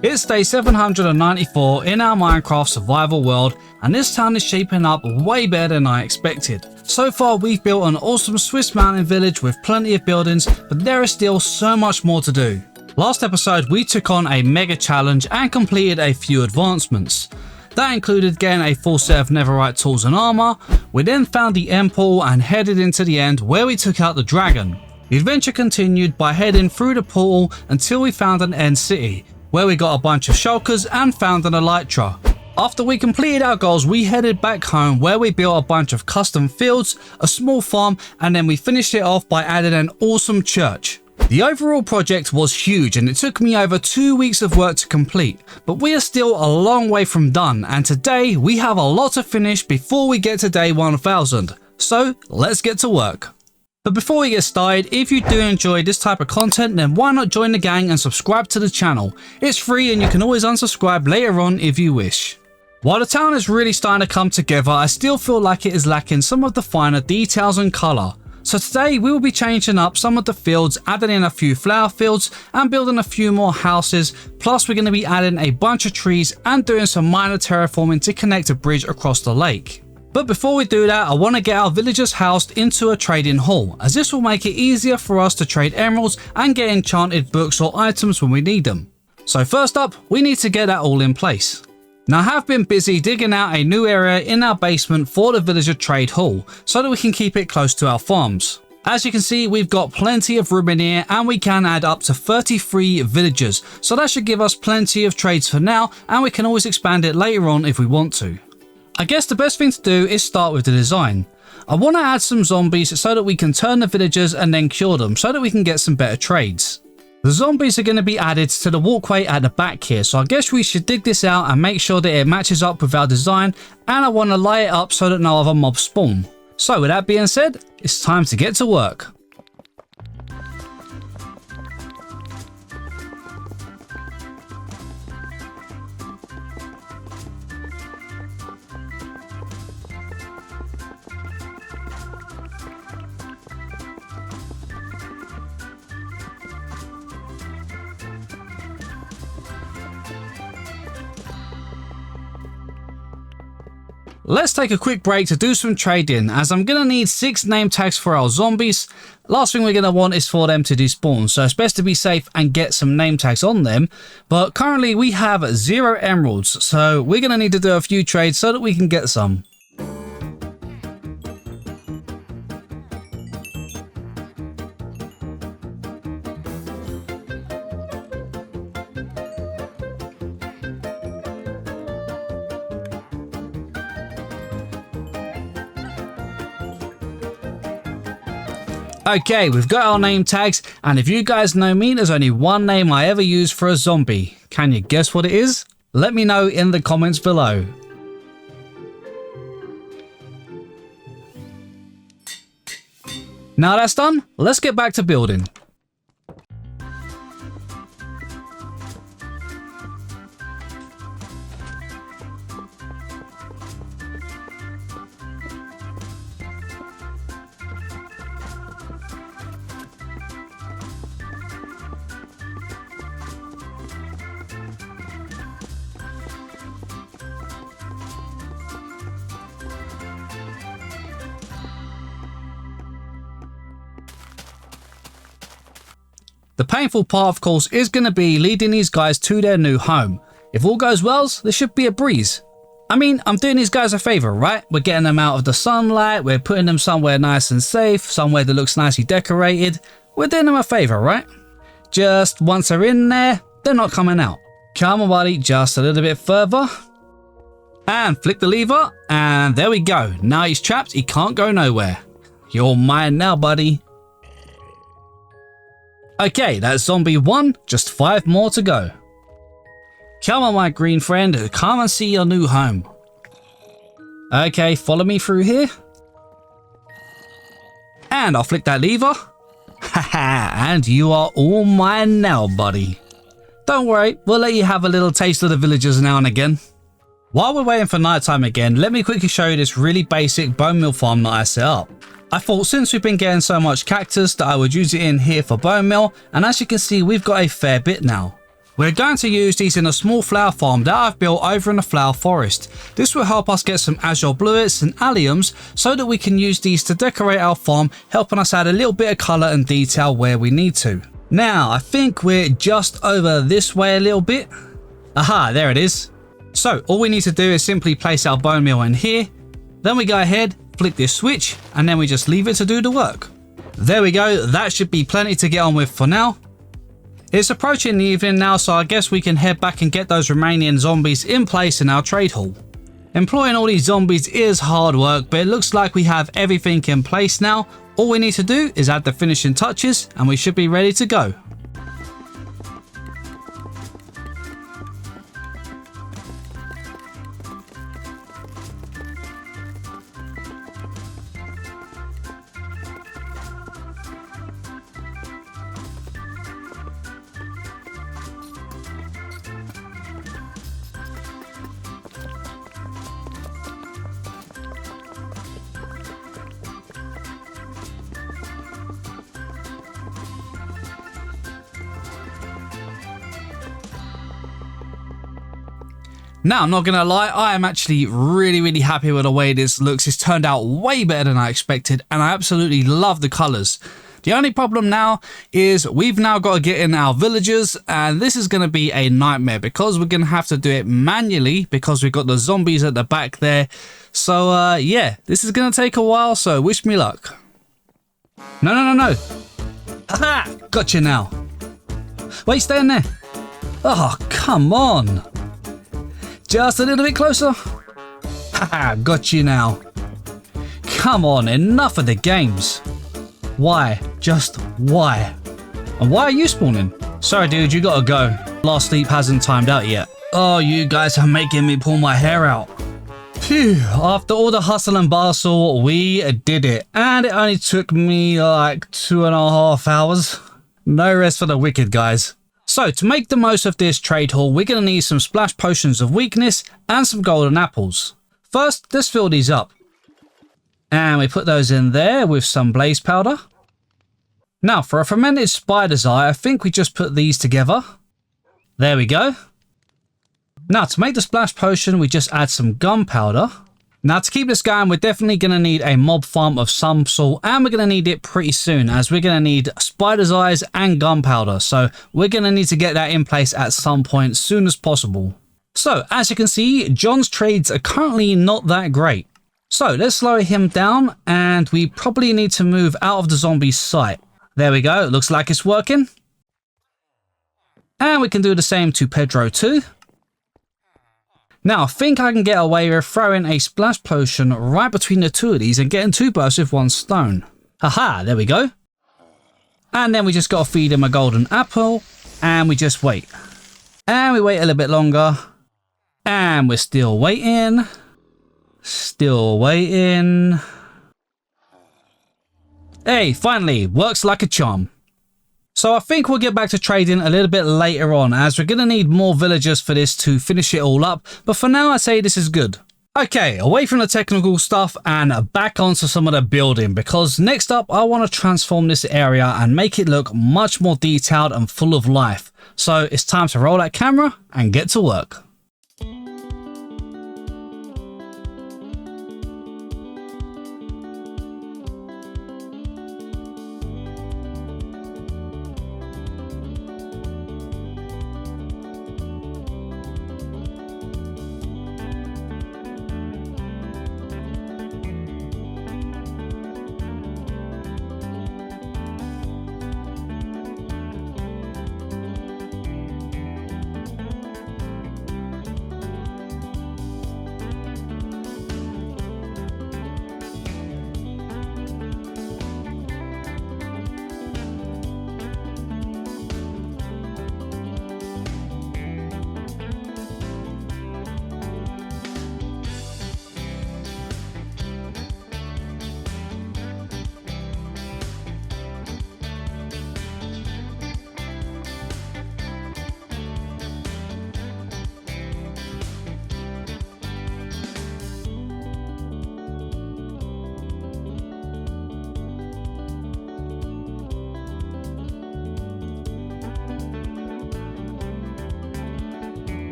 It's day 794 in our Minecraft survival world, and this town is shaping up way better than I expected. So far we've built an awesome Swiss mountain village with plenty of buildings, but there is still so much more to do. Last episode we took on a mega challenge and completed a few advancements. That included getting a full set of netherite tools and armor. We then found the end portal and headed into the end where we took out the dragon. The adventure continued by heading through the portal until we found an end city, where we got a bunch of shulkers and found an elytra. After we completed our goals, we headed back home where we built a bunch of custom fields, a small farm, and then we finished it off by adding an awesome church. The overall project was huge and it took me over 2 weeks of work to complete, but we are still a long way from done, and today we have a lot to finish before we get to day 1000. So let's get to work. But before we get started, if you do enjoy this type of content, then why not join the gang and subscribe to the channel. It's free and you can always unsubscribe later on if you wish. While the town is really starting to come together, I still feel like it is lacking some of the finer details and colour. So today we will be changing up some of the fields, adding in a few flower fields and building a few more houses, plus we're going to be adding a bunch of trees and doing some minor terraforming to connect a bridge across the lake. But before we do that, I want to get our villagers housed into a trading hall, as this will make it easier for us to trade emeralds and get enchanted books or items when we need them. So first up, we need to get that all in place. Now I have been busy digging out a new area in our basement for the villager trade hall, so that we can keep it close to our farms. As you can see, we've got plenty of room in here and we can add up to 33 villagers, so that should give us plenty of trades for now, and we can always expand it later on if we want to. I guess the best thing to do is start with the design. I want to add some zombies so that we can turn the villagers and then cure them so that we can get some better trades. The zombies are going to be added to the walkway at the back here, so I guess we should dig this out and make sure that it matches up with our design, and I want to light it up so that no other mobs spawn. So with that being said, it's time to get to work. Let's take a quick break to do some trading, as I'm going to need 6 name tags for our zombies. Last thing we're going to want is for them to despawn, so it's best to be safe and get some name tags on them. But currently we have 0 emeralds, so we're going to need to do a few trades so that we can get some. Okay, we've got our name tags, and if you guys know me, there's only one name I ever use for a zombie. Can you guess what it is? Let me know in the comments below. Now that's done, let's get back to building. The painful part, of course, is going to be leading these guys to their new home. If all goes well, this should be a breeze. I mean, I'm doing these guys a favour, right? We're getting them out of the sunlight, we're putting them somewhere nice and safe, somewhere that looks nicely decorated. We're doing them a favour, right? Just once they're in there, they're not coming out. Come on, buddy, just a little bit further. And flick the lever, and there we go. Now he's trapped, he can't go nowhere. You're mine now, buddy. Okay, that's zombie 1, just 5 more to go. Come on, my green friend, come and see your new home. Okay, follow me through here. And I'll flick that lever. Haha, and you are all mine now, buddy. Don't worry, we'll let you have a little taste of the villagers now and again. While we're waiting for nighttime again, let me quickly show you this really basic bone meal farm that I set up. I thought since we've been getting so much cactus that I would use it in here for bone meal, and as you can see we've got a fair bit now. We're going to use these in a small flower farm that I've built over in the flower forest. This will help us get some azure bluets and alliums so that we can use these to decorate our farm, helping us add a little bit of colour and detail where we need to. Now, I think we're just over this way a little bit. Aha, there it is. So all we need to do is simply place our bone meal in here. Then we go ahead, flick this switch, and then we just leave it to do the work. There we go, that should be plenty to get on with for now. It's approaching the evening now, so I guess we can head back and get those remaining zombies in place in our trade hall. Employing all these zombies is hard work, but it looks like we have everything in place now. All we need to do is add the finishing touches and we should be ready to go. Now, I'm not gonna lie, I am actually really happy with the way this looks. It's turned out way better than I expected, and I absolutely love the colours. The only problem now is we've now got to get in our villagers, and this is going to be a nightmare because we're going to have to do it manually because we've got the zombies at the back there. So, yeah, this is going to take a while, so wish me luck. No. Aha! Gotcha now. Wait, stay in there. Oh, come on. Just a little bit closer. Haha, got you now. Come on, enough of the games. Why? Just why? And why are you spawning? Sorry dude, you gotta go. Last sleep hasn't timed out yet. Oh, you guys are making me pull my hair out. Phew, after all the hustle and bustle, we did it. And it only took me like 2.5 hours. No rest for the wicked, guys. So, to make the most of this trade haul, we're going to need some splash potions of weakness and some golden apples. First, let's fill these up. And we put those in there with some blaze powder. Now, for a fermented spider's eye, I think we just put these together. There we go. Now, to make the splash potion, we just add some gunpowder. Now, to keep this going, we're definitely going to need a mob farm of some sort, and we're going to need it pretty soon, as we're going to need spider's eyes and gunpowder. So we're going to need to get that in place at some point soon as possible. So, as you can see, John's trades are currently not that great. So let's slow him down, and we probably need to move out of the zombie's sight. There we go, it looks like it's working. And we can do the same to Pedro too. Now, I think I can get away with throwing a splash potion right between the two of these and getting 2 birds with 1 stone. Haha, there we go. And then we just got to feed him a golden apple, and we just wait. And we wait a little bit longer, and we're still waiting. Still waiting. Hey, finally, works like a charm. So I think we'll get back to trading a little bit later on, as we're going to need more villagers for this to finish it all up. But for now, I'd say this is good. Okay, away from the technical stuff and back onto some of the building, because next up, I want to transform this area and make it look much more detailed and full of life. So it's time to roll that camera and get to work.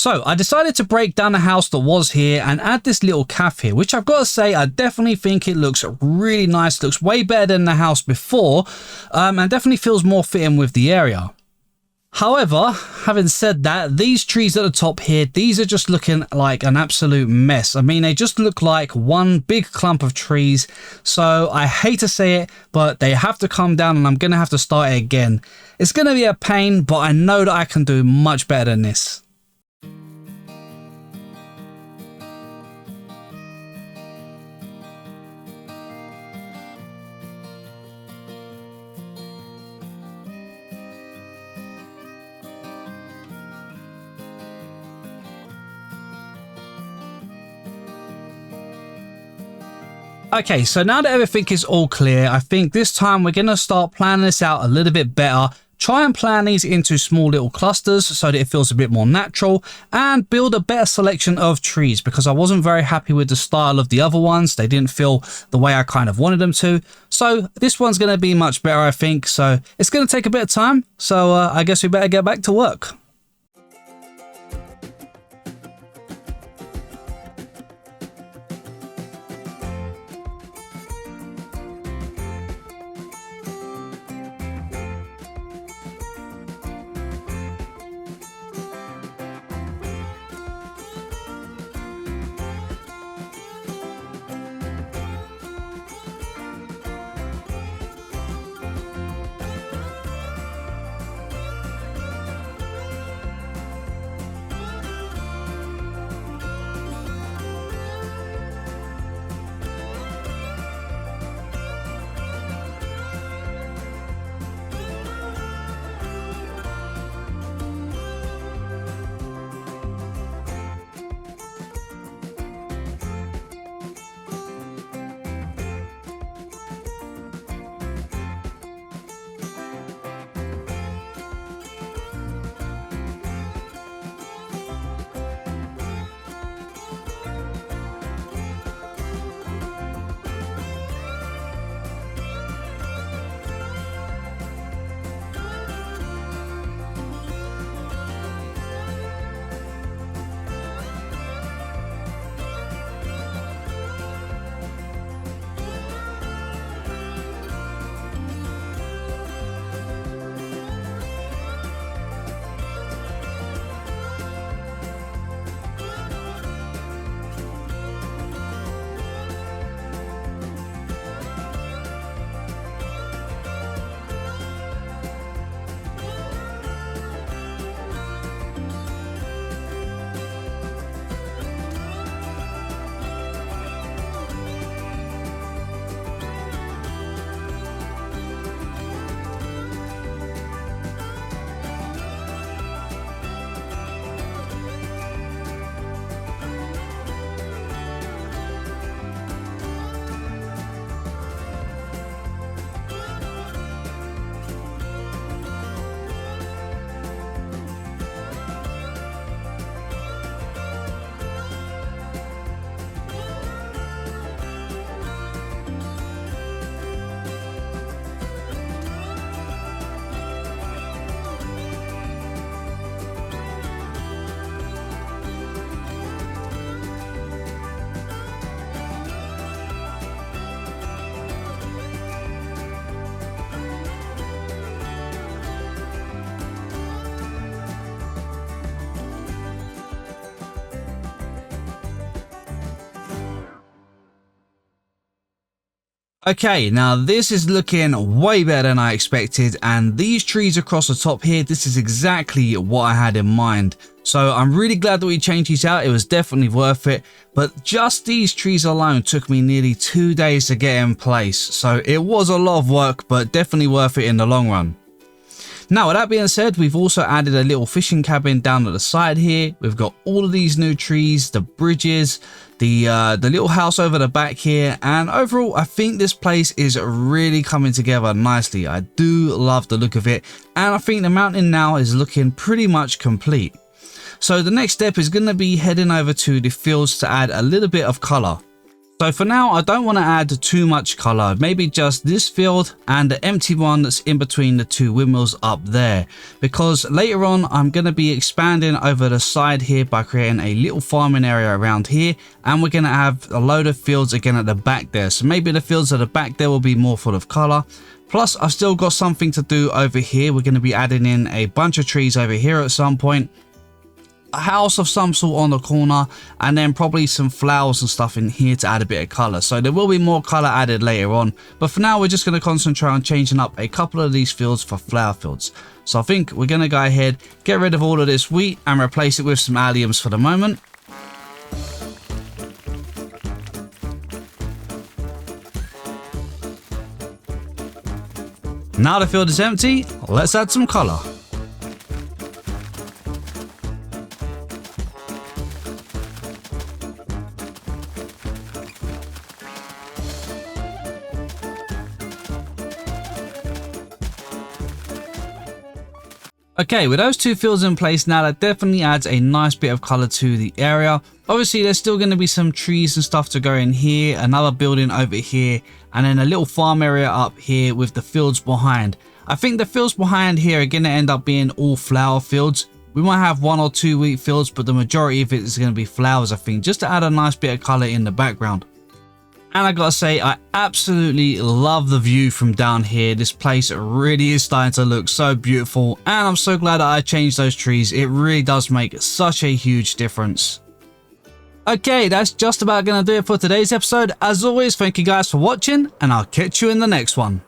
So I decided to break down the house that was here and add this little cafe here, which I've got to say, I definitely think it looks really nice. It looks way better than the house before, and definitely feels more fitting with the area. However, having said that, these trees at the top here, these are just looking like an absolute mess. I mean, they just look like one big clump of trees. So I hate to say it, but they have to come down and I'm going to have to start it again. It's going to be a pain, but I know that I can do much better than this. Okay, so now that everything is all clear, I think this time we're going to start planning this out a little bit better. Try and plan these into small little clusters so that it feels a bit more natural, and build a better selection of trees, because I wasn't very happy with the style of the other ones. They didn't feel the way I kind of wanted them to. So this one's going to be much better, I think. So it's going to take a bit of time. So I guess we better get back to work. Okay, now this is looking way better than I expected, and these trees across the top here, this is exactly what I had in mind. So I'm really glad that we changed these out. It was definitely worth it, but just these trees alone took me nearly 2 days to get in place. So it was a lot of work, but definitely worth it in the long run. Now, with that being said, we've also added a little fishing cabin down at the side here. We've got all of these new trees, the bridges, the little house over the back here, and overall I think this place is really coming together nicely. I do love the look of it, and I think the mountain now is looking pretty much complete. So the next step is going to be heading over to the fields to add a little bit of color. So for now, I don't want to add too much color, maybe just this field and the empty one that's in between the two windmills up there, because later on I'm going to be expanding over the side here by creating a little farming area around here, and we're going to have a load of fields again at the back there. So maybe the fields at the back there will be more full of color. Plus I've still got something to do over here. We're going to be adding in a bunch of trees over here at some point, a house of some sort on the corner, and then probably some flowers and stuff in here to add a bit of color. So there will be more color added later on, but for now we're just going to concentrate on changing up a couple of these fields for flower fields. So I think we're going to go ahead, get rid of all of this wheat and replace it with some alliums for the moment. Now the field is empty, let's add some color. Okay, with those two fields in place now, that definitely adds a nice bit of color to the area. Obviously, there's still going to be some trees and stuff to go in here, another building over here, and then a little farm area up here with the fields behind. I think the fields behind here are going to end up being all flower fields. We might have 1 or 2 wheat fields, but the majority of it is going to be flowers, I think, just to add a nice bit of color in the background. And I gotta say, I absolutely love the view from down here. This place really is starting to look so beautiful, and I'm so glad that I changed those trees. It really does make such a huge difference. Okay, that's just about gonna do it for today's episode. As always, thank you guys for watching, and I'll catch you in the next one.